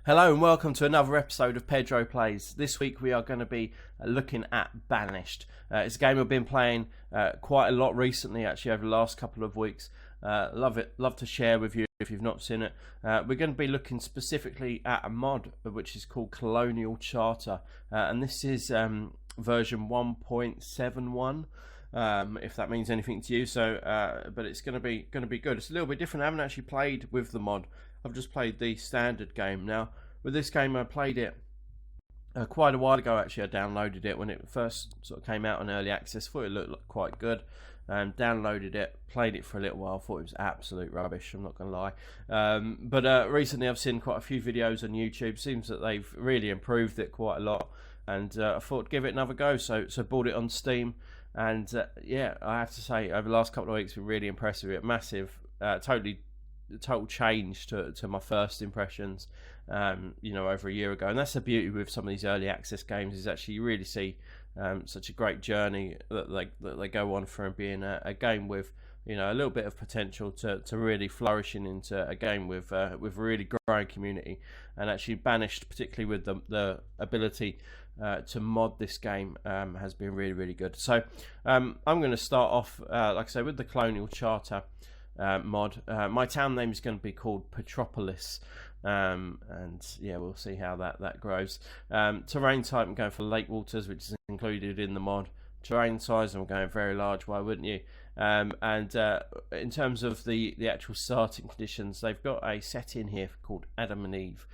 Hello and welcome to another episode of Pedro Plays. This week we are going to be looking at Banished. It's a game I've been playing quite a lot recently, actually over the last couple of weeks. Love to share with you if you've not seen it. We're going to be looking specifically at a mod which is called Colonial Charter, and this is version 1.71. If that means anything to you, but it's going to be good. It's a little bit different. I haven't actually played with the mod. I've just played the standard game. Now, with this game, I played it quite a while ago. Actually, I downloaded it when it first sort of came out on early access. Thought it looked quite good. Downloaded it, played it for a little while. Thought it was absolute rubbish. I'm not going to lie. But recently, I've seen quite a few videos on YouTube. Seems that they've really improved it quite a lot, and I thought I'd give it another go. So bought it on Steam, and yeah, I have to say, over the last couple of weeks, been really impressed with it. Massive, total change to my first impressions, over a year ago. And that's the beauty with some of these early access games, is actually you really see such a great journey that they go on from being a game with a little bit of potential to really flourishing into a game with a really growing community. And actually Banished, particularly with the ability to mod this game, has been really good. So I'm going to start off, like I say, with the Colonial Charter mod. My town name is going to be called Petropolis, and yeah, we'll see how that grows. Terrain type, I'm going for lake waters, which is included in the mod. Terrain size, I'm going very large, why wouldn't you? And in terms of the actual starting conditions, they've got a setting here called Adam and Eve,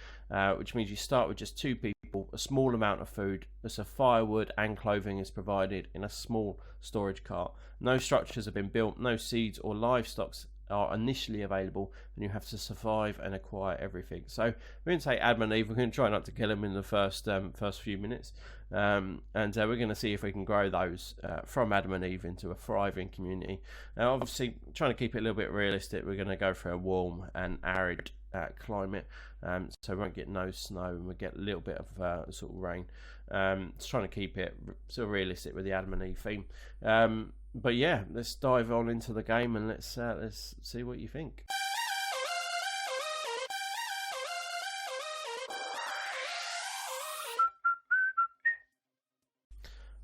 which means you start with just two people, a small amount of food, so firewood and clothing is provided in a small storage cart. No structures have been built, no seeds or livestock are initially available, and you have to survive and acquire everything. So we're going to take Adam and Eve. We're going to try not to kill them in the first few minutes, and we're going to see if we can grow those from Adam and Eve into a thriving community. Now, obviously, trying to keep it a little bit realistic, we're going to go for a warm and arid climate, so we won't get no snow, and we'll get a little bit of sort of rain. Just trying to keep it sort of realistic with the Adam and Eve theme. But yeah, let's dive on into the game and let's see what you think.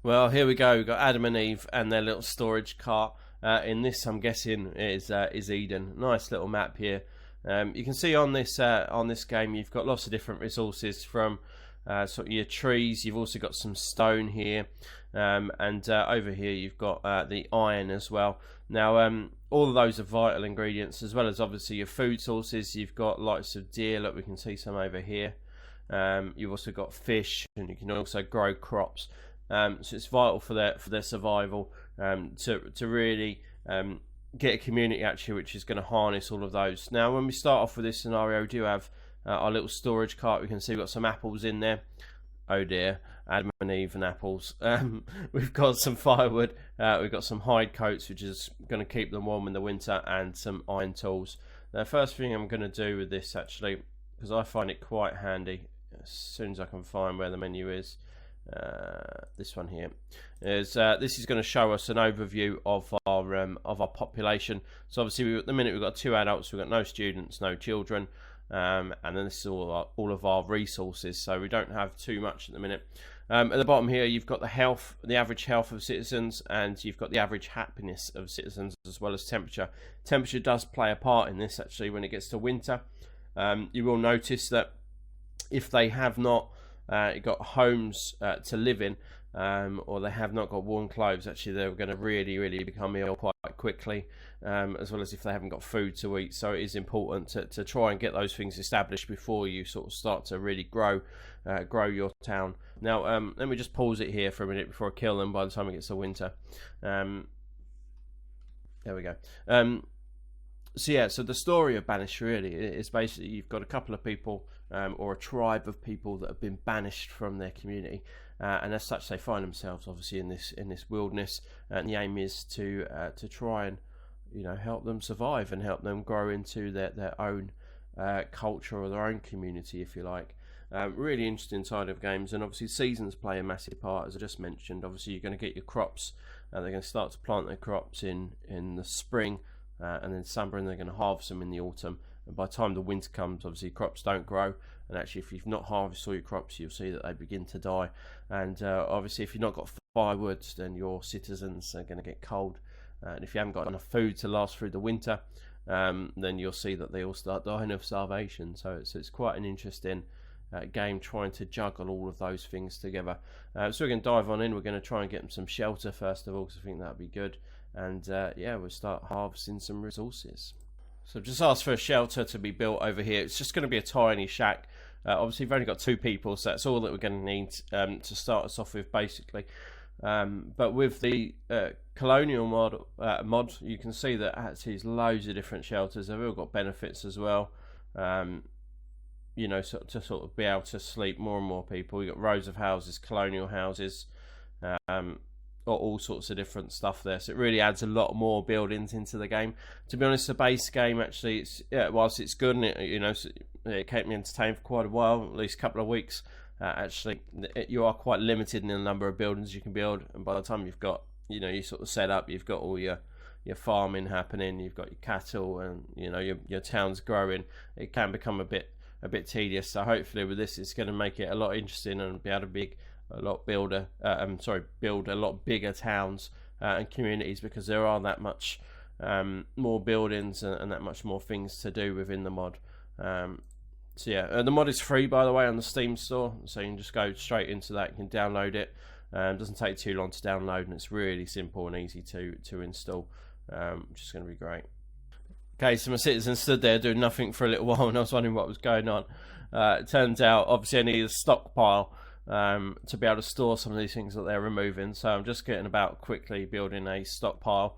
Well, here we go. We've got Adam and Eve and their little storage cart. In this, I'm guessing is Eden. Nice little map here. You can see on this game, you've got lots of different resources from sort of your trees. You've also got some stone here, and over here you've got the iron as well. Now, all of those are vital ingredients, as well as obviously your food sources. You've got lots of deer. Look, we can see some over here. You've also got fish, and you can also grow crops. So it's vital for their survival, to really get a community actually which is going to harness all of those. Now, when we start off with this scenario, we do have our little storage cart. We can see we've got some apples in there. Oh dear, Adam and Eve and apples. We've got some firewood, we've got some hide coats, which is going to keep them warm in the winter, and some iron tools. Now, first thing I'm going to do with this, actually, because I find it quite handy, as soon as I can find where the menu is, this one here is this is going to show us an overview of our population. So obviously, at the minute we've got 2 adults, we've got no students, no children. And then this is all of our resources, so we don't have too much at the minute. At the bottom here, you've got the average health of citizens, and you've got the average happiness of citizens, as well as temperature. Temperature does play a part in this, actually, when it gets to winter. You will notice that if they have not got homes to live in, or they have not got warm clothes, actually they're going to really become ill quite quickly, as well as if they haven't got food to eat. So it is important to try and get those things established before you sort of start to really grow your town. Now, let me just pause it here for a minute before I kill them by the time it gets to winter. There we go. So yeah, so the story of Banished really is basically you've got a couple of people, or a tribe of people that have been banished from their community, and as such they find themselves obviously in this wilderness, and the aim is to try and help them survive and help them grow into their own culture or their own community, if you like. Really interesting side of games, and obviously seasons play a massive part, as I just mentioned. Obviously you're going to get your crops, they're going to start to plant their crops in the spring, and then summer, and they're going to harvest them in the autumn. and by the time the winter comes, obviously crops don't grow, and actually if you've not harvested all your crops, you'll see that they begin to die. And obviously if you've not got firewood, then your citizens are going to get cold, and if you haven't got enough food to last through the winter, then you'll see that they all start dying of starvation. So it's quite an interesting game, trying to juggle all of those things together. So we're going to dive on in. We're going to try and get them some shelter first of all, because I think that'd be good. And yeah, we'll start harvesting some resources. So I've just asked for a shelter to be built over here. It's just going to be a tiny shack. Obviously we've only got 2 people, so that's all that we're going to need to start us off with, basically. But with the colonial mod, you can see that actually there's loads of different shelters. They've all got benefits as well. You know, to sort of be able to sleep more and more people. You've got rows of houses, colonial houses, got all sorts of different stuff there. So it really adds a lot more buildings into the game. To be honest, the base game actually, whilst it's good and it kept me entertained for quite a while, at least a couple of weeks. Actually, you are quite limited in the number of buildings you can build, and by the time you've got, you sort of set up, you've got all your farming happening, you've got your cattle, and your town's growing. It can become a bit tedious. So hopefully with this, it's going to make it a lot interesting and be able to build a lot bigger towns and communities, because there are that much more buildings and that much more things to do within the mod. So yeah, the mod is free, by the way, on the Steam store, so you can just go straight into that. You can download it. It doesn't take too long to download, and it's really simple and easy to install, which is going to be great. Okay, so my citizens stood there doing nothing for a little while, and I was wondering what was going on. It turns out, obviously, I need a stockpile to be able to store some of these things that they're removing. So I'm just getting about quickly building a stockpile.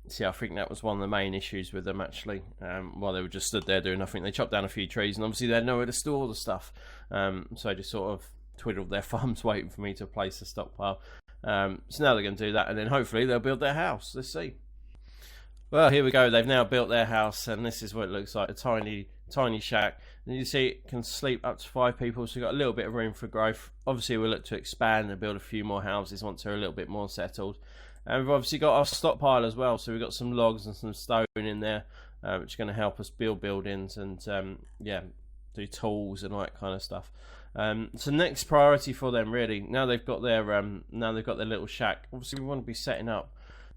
See, I think that was one of the main issues with them, actually. While they were just stood there doing nothing, they chopped down a few trees, and obviously they had nowhere to store the stuff. So they just sort of twiddled their thumbs waiting for me to place a stockpile. So now they're going to do that, and then hopefully they'll build their house. Let's see. Well, here we go. They've now built their house, and this is what it looks like, a tiny shack. And you see it can sleep up to 5 people, so we've got a little bit of room for growth. Obviously we'll look to expand and build a few more houses once they're a little bit more settled. And we've obviously got our stockpile as well, so we've got some logs and some stone in there, which is going to help us build buildings and yeah, do tools and all that kind of stuff. So next priority for them, really, now they've got their little shack. Obviously we want to be setting up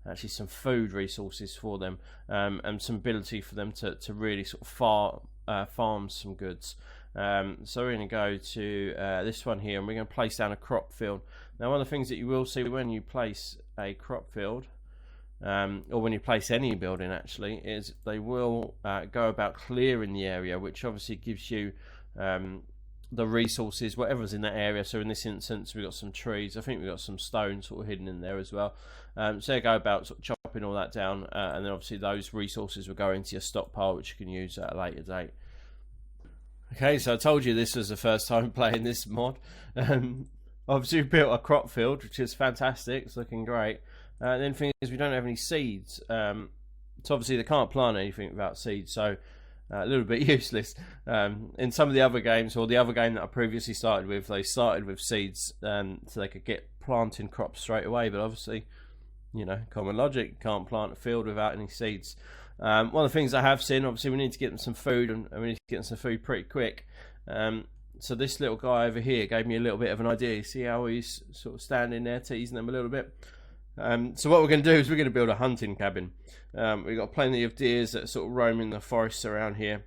actually some food resources for them, and some ability for them to really sort of farm some goods. So we're going to go to this one here, and we're going to place down a crop field. Now, one of the things that you will see when you place a crop field, or when you place any building actually, is they will go about clearing the area, which obviously gives you the resources, whatever's in that area. So in this instance, we've got some trees. I think we've got some stone sort of hidden in there as well. So they go about sort of chopping all that down, and then obviously those resources will go into your stockpile, which you can use at a later date. Okay, so I told you this was the first time playing this mod. Obviously we built a crop field, which is fantastic. It's looking great. And then the thing is, we don't have any seeds. So obviously they can't plant anything without seeds, so a little bit useless. In some of the other games, or the other game that I previously started with, they started with seeds, so they could get planting crops straight away. But obviously, common logic, can't plant a field without any seeds. One of the things I have seen, obviously we need to get them some food, and we need to get them some food pretty quick. So this little guy over here gave me a little bit of an idea. You see how he's sort of standing there teasing them a little bit. So what we're going to do is we're going to build a hunting cabin. We've got plenty of deers that sort of roam in the forests around here.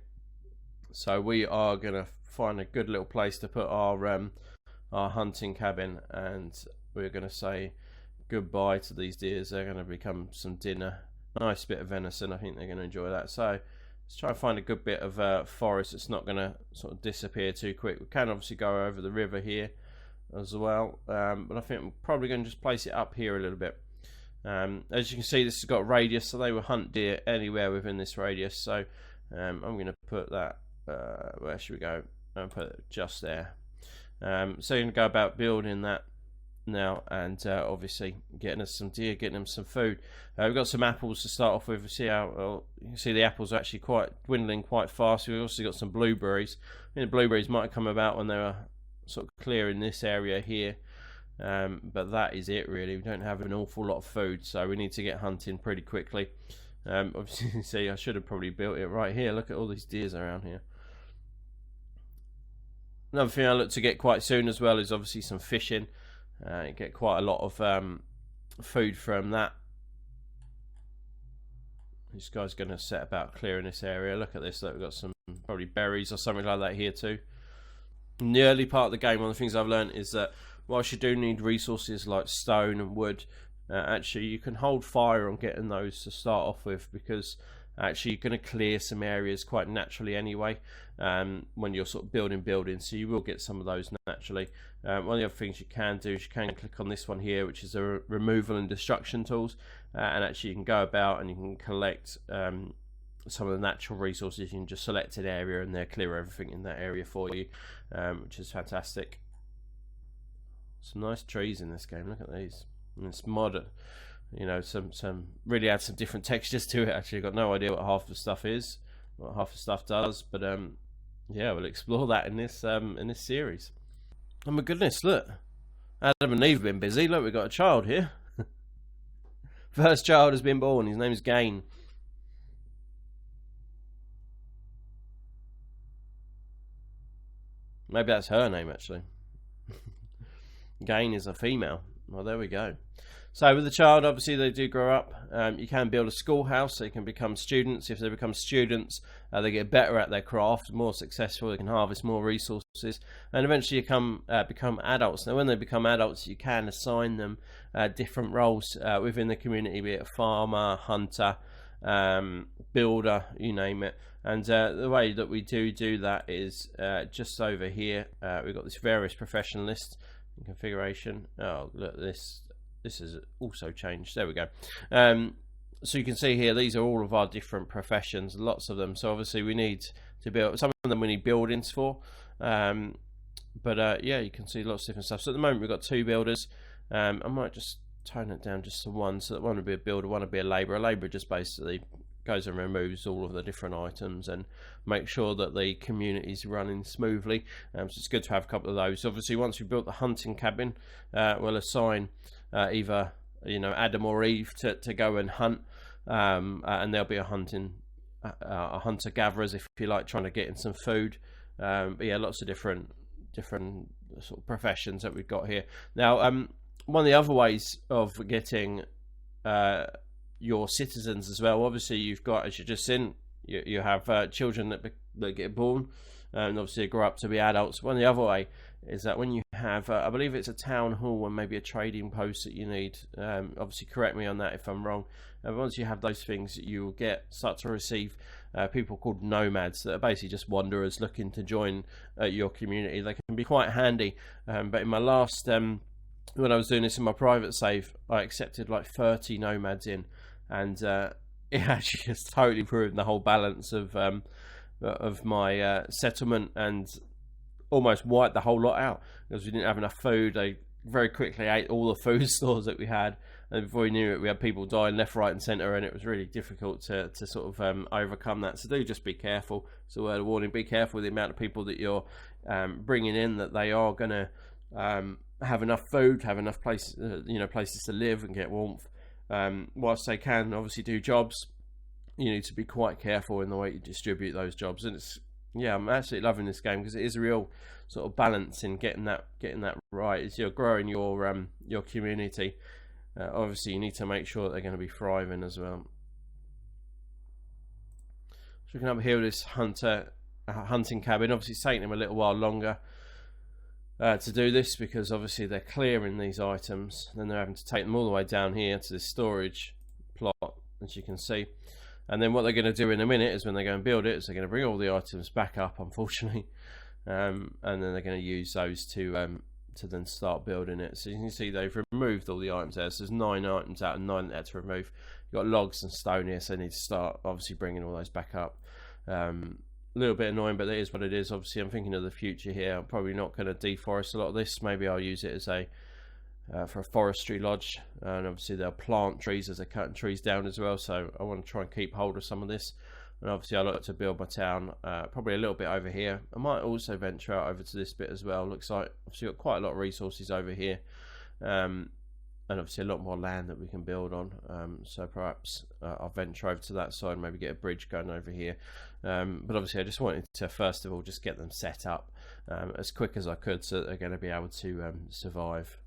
So we are going to find a good little place to put our hunting cabin, and we're going to say goodbye to these deers. They're going to become some dinner. Nice bit of venison. I think they're going to enjoy that. So let's try and find a good bit of forest that's not going to sort of disappear too quick. We can obviously go over the river here as well, but I think we're probably going to just place it up here a little bit. As you can see, this has got a radius, so they will hunt deer anywhere within this radius. So I'm going to put that, where should we go? I'll put it just there. So you're going to go about building that now, and obviously getting us some deer, getting them some food. We've got some apples to start off with. See how you can see the apples are actually quite dwindling quite fast. We've also got some blueberries. I think the blueberries might have come about when they were sort of clearing this area here, but that is it really. We don't have an awful lot of food, so we need to get hunting pretty quickly. Obviously, you can see I should have probably built it right here. Look at all these deers around here. Another thing I look to get quite soon as well is obviously some fishing. You get quite a lot of food from that. This guy's going to set about clearing this area. Look at this. Look, we've got some probably berries or something like that here too. In the early part of the game, one of the things I've learned is that whilst you do need resources like stone and wood, actually you can hold fire on getting those to start off with, because actually you're going to clear some areas quite naturally anyway when you're sort of building buildings, so you will get some of those naturally. One of the other things you can do is you can click on this one here, which is the removal and destruction tools, and actually you can go about and you can collect some of the natural resources. You can just select an area and they'll clear everything in that area for you, which is fantastic. Some nice trees in this game. Look at these. And it's modern, you know, some really add some different textures to it. Actually, I've got no idea what half the stuff is, what half the stuff does, but yeah, we'll explore that in this series. Oh my goodness, look, Adam and Eve have been busy. Look, we've got a child here. First child has been born. His name is Gain. Maybe that's her name actually. Gain is a female. Well, there we go. So with the child, obviously they do grow up. You can build a schoolhouse, so you can become students. If they become students, they get better at their craft, more successful. They can harvest more resources, and eventually become adults. Now, when they become adults, you can assign them different roles within the community, be it a farmer, hunter, builder, you name it. And the way that we do that is just over here. We've got this various profession list in configuration. Oh, look, this is also changed. There we go. So you can see here, these are all of our different professions, lots of them. So obviously we need to build, some of them we need buildings for, but yeah, you can see lots of different stuff. So at the moment we've got 2 builders. I might just tone it down just to 1, so that one would be a builder, one would be a labourer. A labourer just basically goes and removes all of the different items and make sure that the community is running smoothly. So it's good to have a couple of those. Obviously, once we've built the hunting cabin, we'll assign either, you know, Adam or Eve to go and hunt, and there'll be a hunter gatherers, if you like, trying to get in some food. But yeah, lots of different sort of professions that we've got here. Now, one of the other ways of getting your citizens as well, obviously you've got, as you just seen, you have children that get born and obviously grow up to be adults. One of the other way is that when you have I believe it's a town hall and maybe a trading post that you need, obviously correct me on that if I'm wrong, once you have those things, you will start to receive people called nomads that are basically just wanderers looking to join your community. They can be quite handy, but in my last when I was doing this in my private save, I accepted like 30 nomads in, and it actually just totally improved the whole balance of my settlement, and almost wiped the whole lot out because we didn't have enough food. They very quickly ate all the food stores that we had, and before we knew it, we had people dying left, right and centre, and it was really difficult to sort of overcome that. So do just be careful. It's a word of warning. Be careful with the amount of people that you're bringing in, that they are going to have enough food, have enough places to live and get warmth. Whilst they can obviously do jobs, you need to be quite careful in the way you distribute those jobs. And it's, yeah, I'm absolutely loving this game because it is a real sort of balance in getting that right. As you're growing your community, obviously you need to make sure that they're going to be thriving as well. So looking up here with this hunting cabin, obviously it's taking them a little while longer to do this because obviously they're clearing these items, then they're having to take them all the way down here to this storage plot, as you can see. And then what they're going to do in a minute is when they go and build it, is they're going to bring all the items back up, unfortunately, and then they're going to use those to then start building it. So you can see they've removed all the items there. So there's 9 items out of 9 that they had to remove. You've got logs and stone here, so they need to start obviously bringing all those back up. A little bit annoying, but it is what it is. Obviously I'm thinking of the future here. I'm probably not going to deforest a lot of this. Maybe I'll use it as for a forestry lodge, and obviously they'll plant trees as they're cutting trees down as well, so I want to try and keep hold of some of this. And obviously I look to build my town probably a little bit over here. I might also venture out over to this bit as well. Looks like obviously got quite a lot of resources over here, and and obviously a lot more land that we can build on. So perhaps I'll venture over to that side, maybe get a bridge going over here. But obviously I just wanted to first of all just get them set up as quick as I could, so that they're going to be able to survive.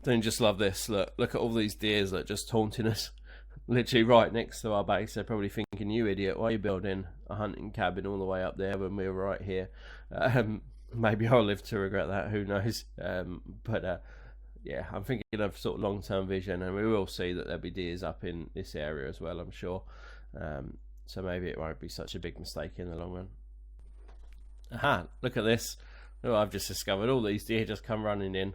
Don't just love this. Look at all these deers that are just taunting us. Literally right next to our base. They're probably thinking, you idiot, why are you building a hunting cabin all the way up there when we're right here? Maybe I'll live to regret that, who knows. But yeah, I'm thinking of sort of long-term vision, and we will see that there'll be deers up in this area as well, I'm sure. So maybe it won't be such a big mistake in the long run. Aha, look at this. Oh, I've just discovered all these deer just come running in.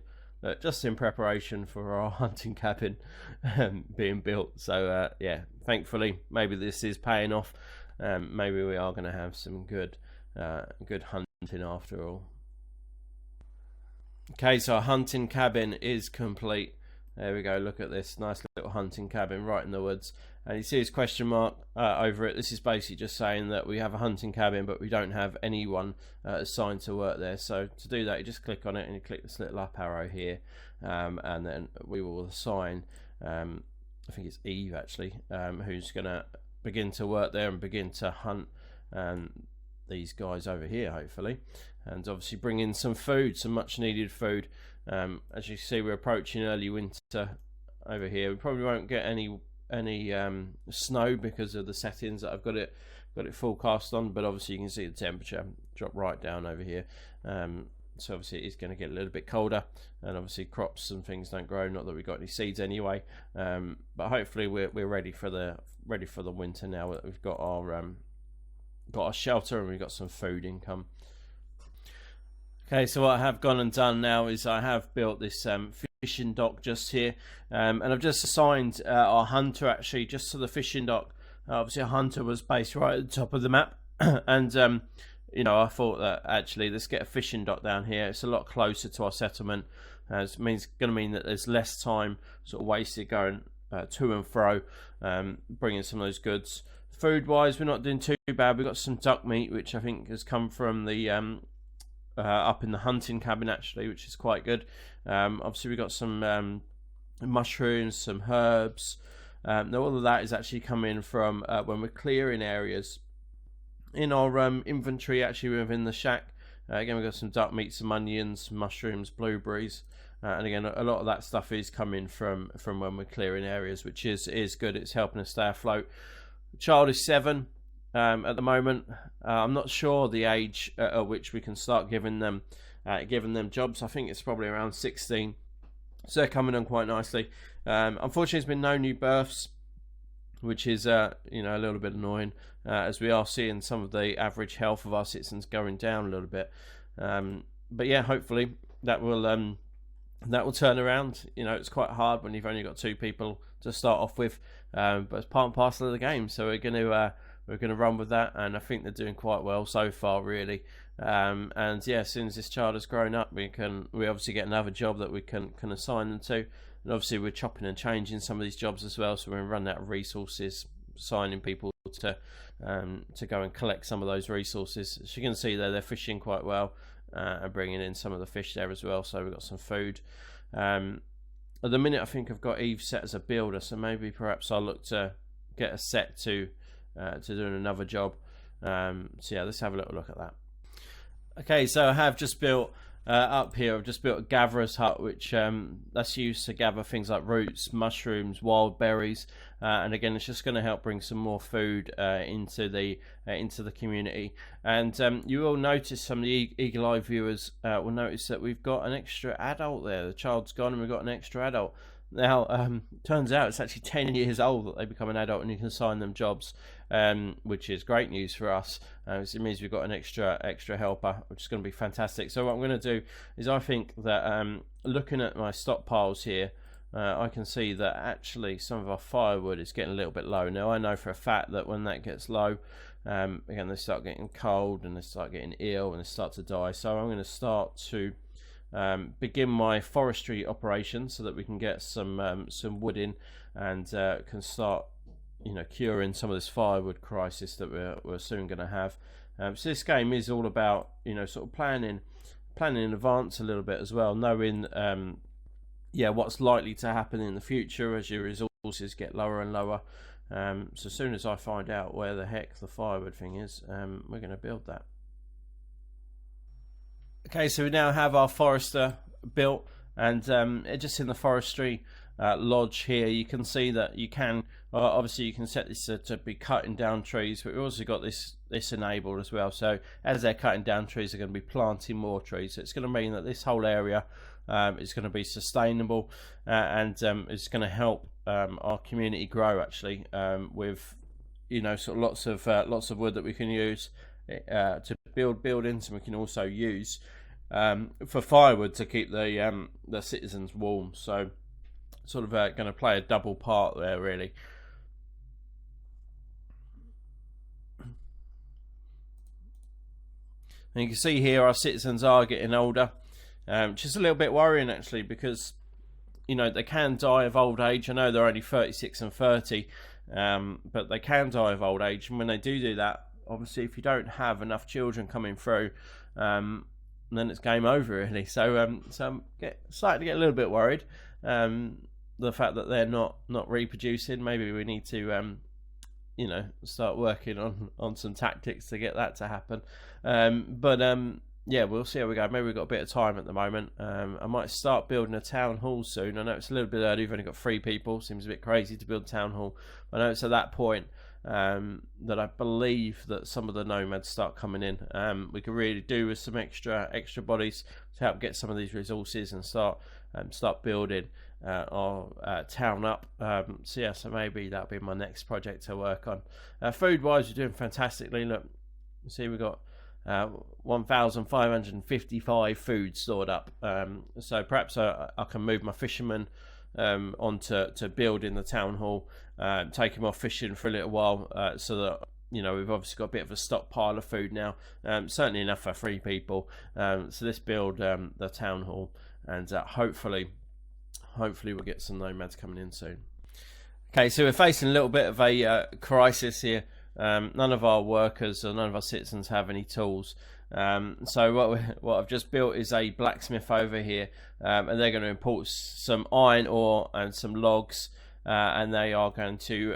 Just in preparation for our hunting cabin being built. So yeah, thankfully maybe this is paying off. Maybe we are going to have some good hunting after all. Okay, so our hunting cabin is complete. There we go, look at this nice little hunting cabin right in the woods, and you see his question mark over it. This is basically just saying that we have a hunting cabin but we don't have anyone assigned to work there. So to do that, you just click on it and you click this little up arrow here, and then we will assign I think it's Eve actually, who's going to begin to work there and begin to hunt these guys over here, hopefully, and obviously bring in some food, some much needed food. As you see, we're approaching early winter over here. We probably won't get any snow because of the settings that I've got it forecast on, but obviously you can see the temperature drop right down over here. So obviously it's going to get a little bit colder, and obviously crops and things don't grow, not that we've got any seeds anyway, but hopefully we're ready for the winter now that we've got our shelter and we've got some food income. Okay, so what I have gone and done now is I have built this fishing dock just here, and I've just assigned our hunter actually just to the fishing dock. Obviously, our hunter was based right at the top of the map, and you know, I thought that actually let's get a fishing dock down here. It's a lot closer to our settlement. It's going to mean that there's less time sort of wasted going to and fro, bringing some of those goods. Food-wise, we're not doing too bad. We've got some duck meat, which I think has come from the up in the hunting cabin actually, which is quite good. Obviously we've got some mushrooms, some herbs. Now all of that is actually coming from when we're clearing areas in our inventory actually within the shack. Again, we've got some duck meat, some onions, mushrooms, blueberries, and again a lot of that stuff is coming from when we're clearing areas, which is good. It's helping us stay afloat. The child is 7 at the moment. I'm not sure the age at which we can start giving them jobs. I think it's probably around 16, so they're coming on quite nicely. Unfortunately, there's been no new births, which is you know, a little bit annoying, as we are seeing some of the average health of our citizens going down a little bit. But yeah, hopefully that will turn around. You know, it's quite hard when you've only got 2 people to start off with, but it's part and parcel of the game. So we're going to run with that, and I think they're doing quite well so far, really. And yeah, as soon as this child has grown up, we obviously get another job that we can assign them to. And obviously we're chopping and changing some of these jobs as well, so we're running out of resources, assigning people to go and collect some of those resources. As you can see there, they're fishing quite well, and bringing in some of the fish there as well, so we've got some food. At the minute I think I've got Eve set as a builder, so maybe perhaps I'll look to get a set to doing another job. So yeah, let's have a little look at that. Okay, so I have just built up here, I've just built a gatherer's hut, which that's used to gather things like roots, mushrooms, wild berries, and again it's just going to help bring some more food into the community. And you will notice, some of the eagle-eye viewers will notice that we've got an extra adult there. The child's gone and we've got an extra adult. Now, turns out it's actually 10 years old that they become an adult and you can assign them jobs, which is great news for us. It means we've got an extra helper, which is going to be fantastic. So what I'm going to do is, I think that looking at my stockpiles here, I can see that actually some of our firewood is getting a little bit low. Now I know for a fact that when that gets low, again, they start getting cold and they start getting ill and they start to die. So I'm going to start to begin my forestry operation so that we can get some wood in, and can start, you know, curing some of this firewood crisis that we're soon going to have. So this game is all about, you know, sort of planning in advance a little bit as well, knowing yeah, what's likely to happen in the future as your resources get lower and lower. So as soon as I find out where the heck the firewood thing is, we're going to build that. Okay, so we now have our forester built, and just in the forestry lodge here, you can see that you can obviously you can set this to be cutting down trees, but we've also got this enabled as well. So as they're cutting down trees, they're going to be planting more trees. So it's going to mean that this whole area is going to be sustainable, and it's going to help our community grow actually, with sort of lots of wood that we can use to build buildings, and we can also use for firewood to keep the citizens warm. So sort of going to play a double part there really. And you can see here our citizens are getting older, which is a little bit worrying actually, because they can die of old age. I know they're only 36 and 30, but they can die of old age, and when they do that, obviously if you don't have enough children coming through, then it's game over really. So I'm starting to get a little bit worried. The fact that they're not reproducing. Maybe we need to start working on some tactics to get that to happen. Yeah, we'll see how we go. Maybe we've got a bit of time at the moment. I might start building a town hall soon. I know it's a little bit early. We've only got 3 people. Seems a bit crazy to build a town hall. I know it's at that point that I believe that some of the nomads start coming in. We could really do with some extra bodies to help get some of these resources and start building our town up. So maybe that'll be my next project to work on. Food wise, we're doing fantastically. Look, see, we've got 1,555 food stored up. So perhaps I can move my fishermen on to building the town hall, take him off fishing for a little while, so that we've obviously got a bit of a stockpile of food now, certainly enough for 3 people. So let's build the town hall, and hopefully we'll get some nomads coming in soon. Okay, so we're facing a little bit of a crisis here. None of our workers or none of our citizens have any tools. So what I've just built is a blacksmith over here, and they're going to import some iron ore and some logs, and they are going to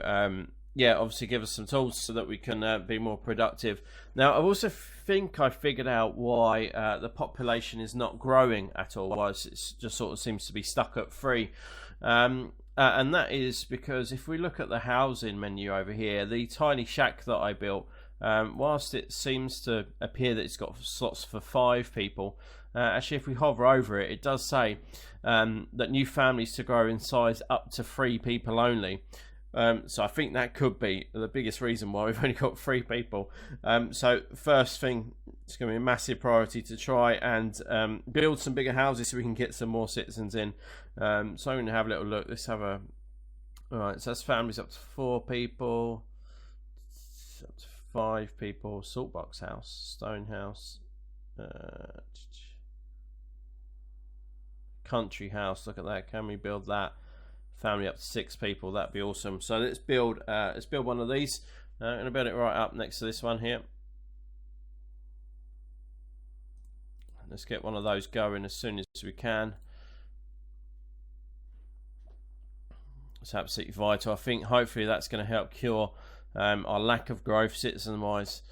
obviously give us some tools so that we can be more productive. Now I also think I figured out why the population is not growing at all. Why it just sort of seems to be stuck at 3. And that is because if we look at the housing menu over here, the tiny shack that I built, whilst it seems to appear that it's got slots for 5 people, actually if we hover over it, it does say that new families to grow in size up to 3 people only. So I think that could be the biggest reason why we've only got 3 people. So first thing, it's going to be a massive priority to try and build some bigger houses so we can get some more citizens in. So I'm going to have a little look. Let's have a... Alright, so that's families up to 4 people, up to 5 people. Saltbox house, stone house, country house. Look at that. Can we build that? Family up to 6 people. That'd be awesome. So let's build one of these. I'm going to build it right up next to this one here. Let's get one of those going as soon as we can. It's absolutely vital. I think hopefully that's going to help cure our lack of growth citizen wise,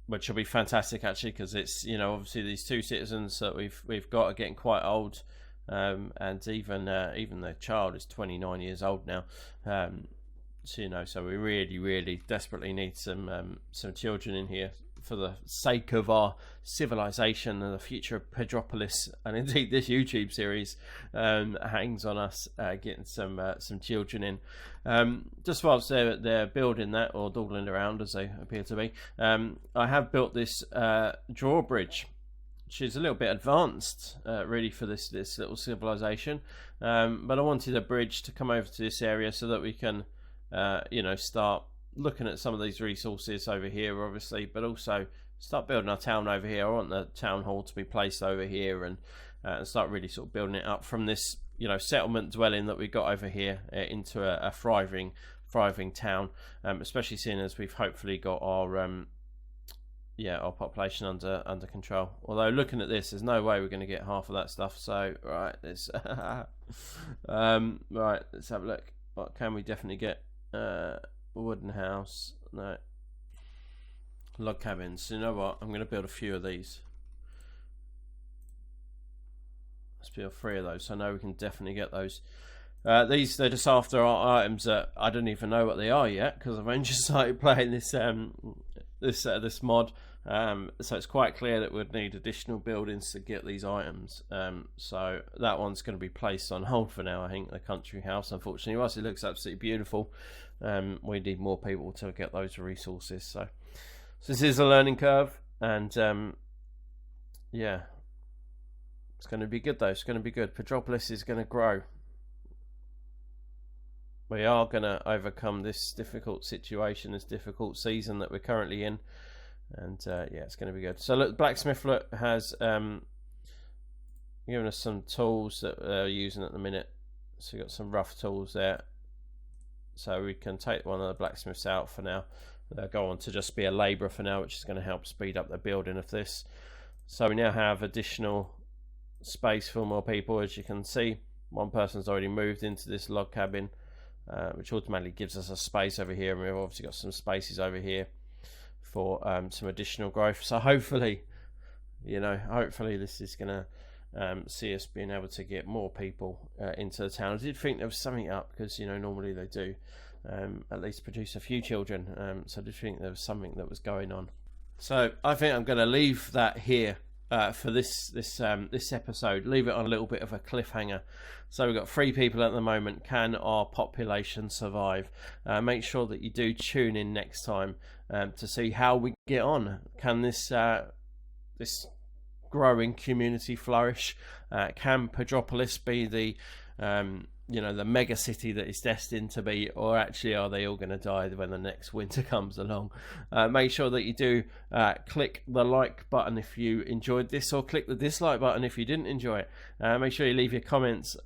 which will be fantastic actually, because it's obviously these 2 citizens that we've got are getting quite old. And even the child is 29 years old now. So we really desperately need some children in here for the sake of our civilization and the future of Pedropolis, and indeed this YouTube series hangs on us getting some children in. Just whilst they're building that, or dawdling around as they appear to be, I have built this drawbridge, which is a little bit advanced really for this little civilization, but I wanted a bridge to come over to this area so that we can start looking at some of these resources over here obviously, but also start building our town over here. I want the town hall to be placed over here, and start really sort of building it up from this settlement dwelling that we got over here into a thriving town, especially seeing as we've hopefully got our yeah, our population under control. Although looking at this, there's no way we're going to get half of that stuff. So right, this right, let's have a look. What can we definitely get? Wooden house, no. Log cabins. You know what? I'm going to build a few of these. Let's build 3 of those. So I know we can definitely get those. These, they're just after our items that I don't even know what they are yet, because I've only just started playing this this mod. So it's quite clear that we'd need additional buildings to get these items. So that one's going to be placed on hold for now. I think the country house, unfortunately, whilst it looks absolutely beautiful, we need more people to get those resources. So this is a learning curve, and yeah, it's going to be good though. It's going to be good. Pedropolis is going to grow. We are going to overcome this difficult situation, this difficult season that we're currently in, and yeah, it's going to be good. So look, blacksmith has given us some tools that we're using at the minute. So we've got some rough tools there, so we can take one of the blacksmiths out for now. They'll go on to just be a labourer for now, which is going to help speed up the building of this. So we now have additional space for more people. As you can see, one person's already moved into this log cabin, which automatically gives us a space over here, and we've obviously got some spaces over here for some additional growth. So hopefully, you know, hopefully this is going to see us being able to get more people into the town. I did think there was something up, because, you know, normally they do at least produce a few children, so I did think there was something that was going on. So I think I'm going to leave that here for this episode. Leave it on a little bit of a cliffhanger. So we've got 3 people at the moment. Can our population survive? Make sure that you do tune in next time to see how we get on. Can this this growing community flourish? Can Pedropolis be the you know, the mega city that it's destined to be, or actually are they all going to die when the next winter comes along? Make sure that you do click the like button if you enjoyed this, or click the dislike button if you didn't enjoy it. Make sure you leave your comments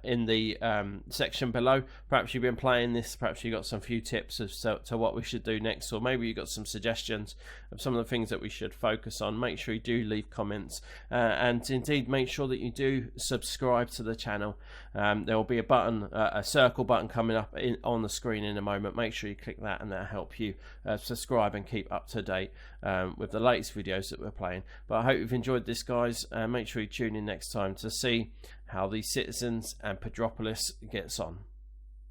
in the section below. Perhaps you've been playing this, perhaps you got some few tips as to what we should do next, or maybe you got some suggestions of some of the things that we should focus on. Make sure you do leave comments, and indeed make sure that you do subscribe to the channel. There will be a button, a circle button coming up on the screen in a moment. Make sure you click that, and that'll help you subscribe and keep up to date with the latest videos that we're playing. But I hope you've enjoyed this, guys. Make sure you tune in next time to see how the citizens and Pedropolis gets on.